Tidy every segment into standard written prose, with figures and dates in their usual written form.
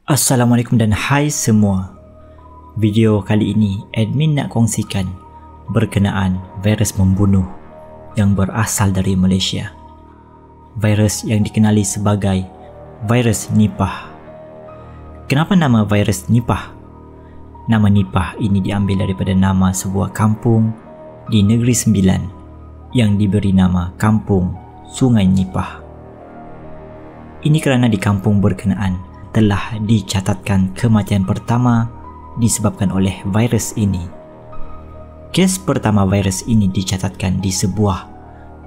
Assalamualaikum dan hai semua. Video kali ini admin nak kongsikan berkenaan virus membunuh yang berasal dari Malaysia. Virus yang dikenali sebagai virus Nipah. Kenapa nama virus Nipah? Nama Nipah ini diambil daripada nama sebuah kampung di Negeri Sembilan yang diberi nama Kampung Sungai Nipah. Ini kerana di kampung berkenaan telah dicatatkan kematian pertama disebabkan oleh virus ini. Kes pertama virus ini dicatatkan di sebuah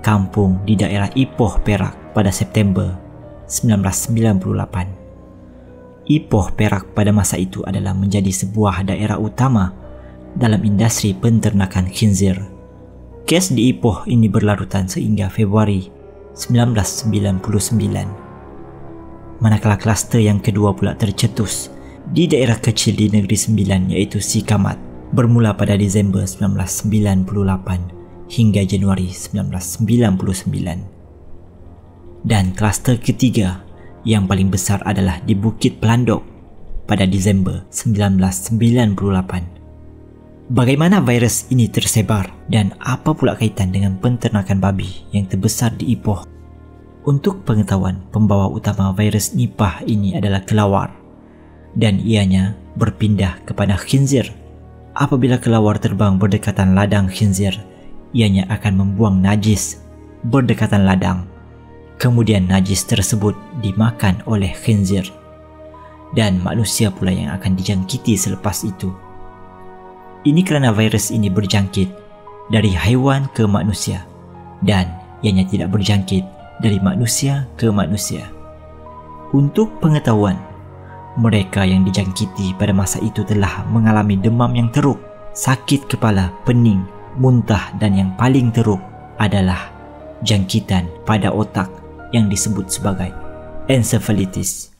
kampung di daerah Ipoh, Perak pada September 1998. Ipoh, Perak pada masa itu adalah menjadi sebuah daerah utama dalam industri penternakan khinzir. Kes di Ipoh ini berlarutan sehingga Februari 1999. Manakala kluster yang kedua pula tercetus di daerah kecil di Negeri Sembilan iaitu Sikamat bermula pada Disember 1998 hingga Januari 1999. Dan kluster ketiga yang paling besar adalah di Bukit Pelandok pada Disember 1998. Bagaimana virus ini tersebar dan apa pula kaitan dengan penternakan babi yang terbesar di Ipoh? Untuk pengetahuan, pembawa utama virus Nipah ini adalah kelawar dan ianya berpindah kepada khinzir. Apabila kelawar terbang berdekatan ladang khinzir, ianya akan membuang najis berdekatan ladang. Kemudian najis tersebut dimakan oleh khinzir dan manusia pula yang akan dijangkiti selepas itu. Ini kerana virus ini berjangkit dari haiwan ke manusia dan ianya tidak berjangkit dari manusia ke manusia. Untuk pengetahuan, mereka yang dijangkiti pada masa itu telah mengalami demam yang teruk, sakit kepala, pening, muntah dan yang paling teruk adalah jangkitan pada otak yang disebut sebagai encephalitis.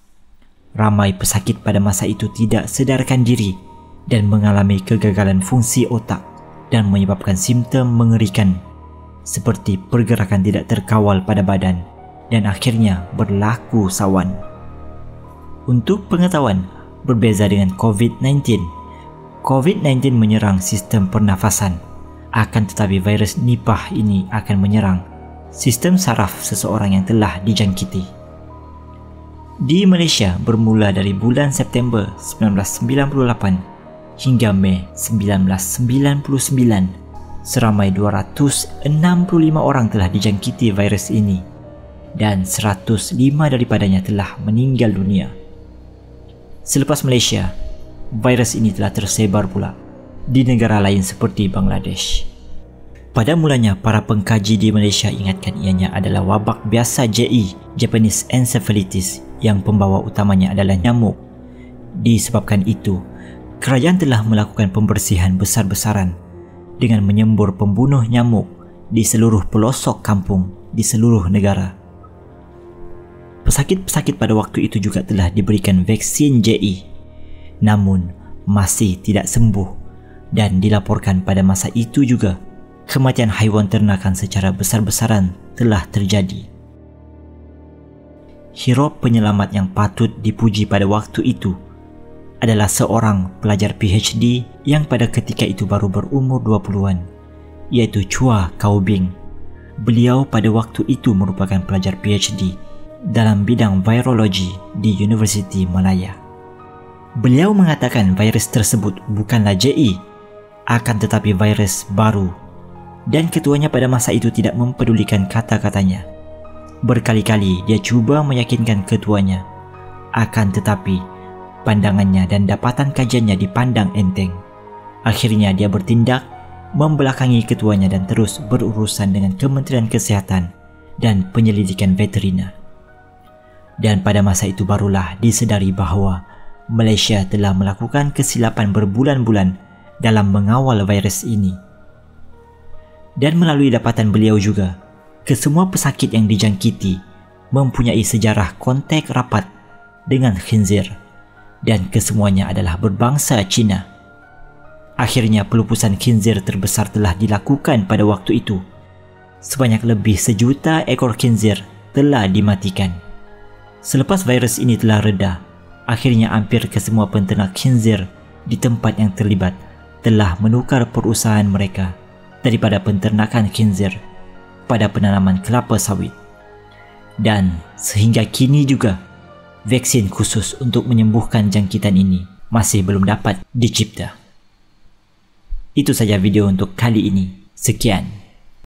Ramai pesakit pada masa itu tidak sedarkan diri dan mengalami kegagalan fungsi otak dan menyebabkan simptom mengerikan seperti pergerakan tidak terkawal pada badan dan akhirnya berlaku sawan. Untuk pengetahuan, berbeza dengan COVID-19, COVID-19 menyerang sistem pernafasan, akan tetapi virus Nipah ini akan menyerang sistem saraf seseorang yang telah dijangkiti. Di Malaysia bermula dari bulan September 1998 hingga Mei 1999, seramai 265 orang telah dijangkiti virus ini dan 105 daripadanya telah meninggal dunia. Selepas Malaysia, virus ini telah tersebar pula di negara lain seperti Bangladesh. Pada mulanya, para pengkaji di Malaysia ingatkan ianya adalah wabak biasa JE, Japanese Encephalitis, yang pembawa utamanya adalah nyamuk. Disebabkan itu, kerajaan telah melakukan pembersihan besar-besaran dengan menyembur pembunuh nyamuk di seluruh pelosok kampung di seluruh negara. Pesakit-pesakit pada waktu itu juga telah diberikan vaksin JE, namun masih tidak sembuh dan dilaporkan pada masa itu juga kematian haiwan ternakan secara besar-besaran telah terjadi. Hero penyelamat yang patut dipuji pada waktu itu adalah seorang pelajar PhD yang pada ketika itu baru berumur 20-an, iaitu Chua Kau Bing. Beliau pada waktu itu merupakan pelajar PhD dalam bidang virologi di Universiti Malaya. Beliau mengatakan virus tersebut bukanlah JE, akan tetapi virus baru, dan ketuanya pada masa itu tidak mempedulikan kata-katanya. Berkali-kali dia cuba meyakinkan ketuanya, akan tetapi pandangannya dan dapatan kajiannya dipandang enteng. Akhirnya dia bertindak membelakangi ketuanya dan terus berurusan dengan Kementerian Kesihatan dan Penyelidikan Veterina. Dan pada masa itu barulah disedari bahawa Malaysia telah melakukan kesilapan berbulan-bulan dalam mengawal virus ini. Dan melalui dapatan beliau juga, kesemua pesakit yang dijangkiti mempunyai sejarah kontak rapat dengan khinzir dan kesemuanya adalah berbangsa Cina. Akhirnya pelupusan khinzir terbesar telah dilakukan pada waktu itu. Sebanyak lebih 1 juta ekor khinzir telah dimatikan. Selepas virus ini telah reda, Akhirnya hampir kesemua penternak khinzir di tempat yang terlibat telah menukar perusahaan mereka daripada penternakan khinzir pada penanaman kelapa sawit. Dan sehingga kini juga, vaksin khusus untuk menyembuhkan jangkitan ini masih belum dapat dicipta. Itu saja video untuk kali ini. Sekian.